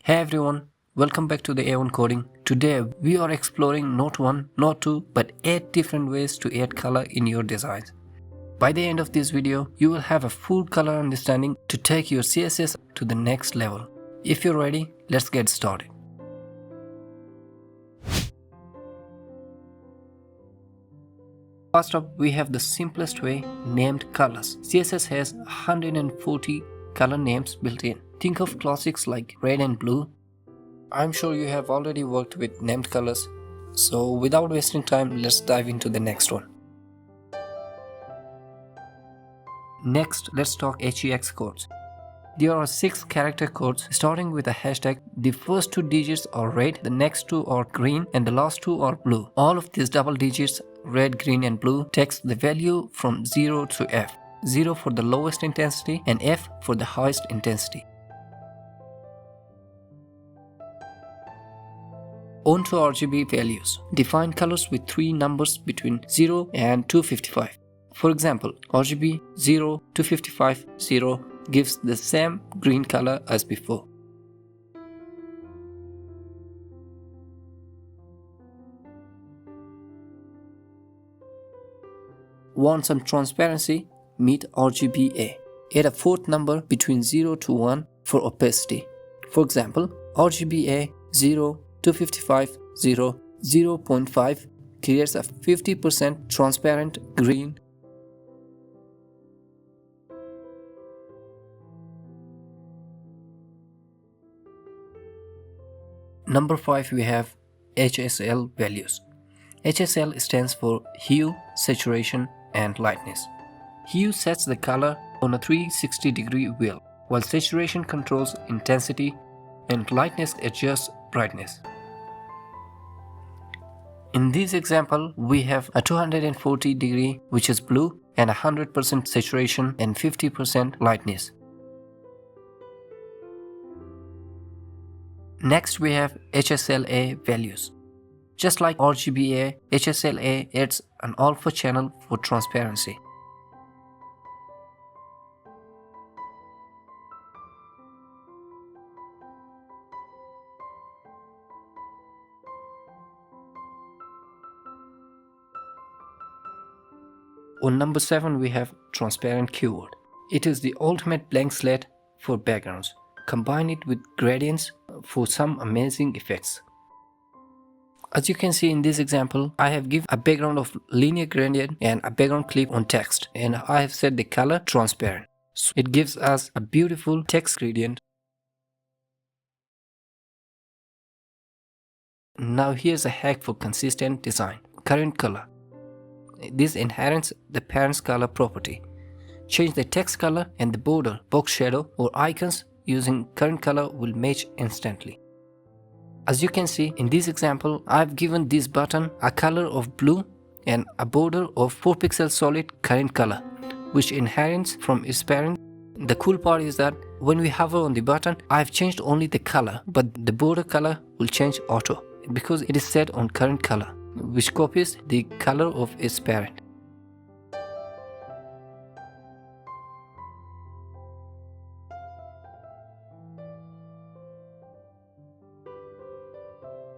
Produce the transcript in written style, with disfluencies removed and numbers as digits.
Hey everyone, welcome back to the A1 Coding. Today we are exploring not one, not two, but 8 different ways to add color in your designs. By the end of this video, you will have a full color understanding to take your CSS to the next level. If you're ready, let's get started. First up, we have the simplest way, named colors. CSS has 140 color names built in. Think of classics like red and blue. I'm sure you have already worked with named colors, so without wasting time, let's dive into the next one. Next, let's talk Hex codes. There are 6 character codes starting with a hashtag. The first 2 digits are red, the next 2 are green, and the last 2 are blue. All of these double digits, red, green, and blue, takes the value from 0 to F. 0 for the lowest intensity and F for the highest intensity. On to RGB values. Define colors with 3 numbers between 0 and 255. For example, RGB 0, 255, 0 gives the same green color as before. Want some transparency? Meet RGBA. Add a 4th number between 0 to 1 for opacity. For example, RGBA 0, 255, 0, 0.5 creates a 50% transparent green. Number 5, we have HSL values. HSL stands for hue, saturation, and lightness. Hue sets the color on a 360-degree wheel, while saturation controls intensity and lightness adjusts brightness. In this example, we have a 240-degree, which is blue, and 100% saturation and 50% lightness. Next, we have HSLA values. Just like RGBA, HSLA adds an alpha channel for transparency. On number 7, we have transparent keyword. It is the ultimate blank slate for backgrounds. Combine it with gradients for some amazing effects. As you can see in this example, I have given a background of linear gradient and a background clip on text, and I have set the color transparent. So it gives us a beautiful text gradient. Now here's a hack for consistent design. Current color. This inherits the parent's color property. Change the text color and the border, box shadow, or icons using current color will match instantly. As you can see in this example, I've given this button a color of blue and a border of 4 pixel solid current color, which inherits from its parent. The cool part is that when we hover on the button, I've changed only the color, but the border color will change auto because it is set on current color, which copies the color of its parent.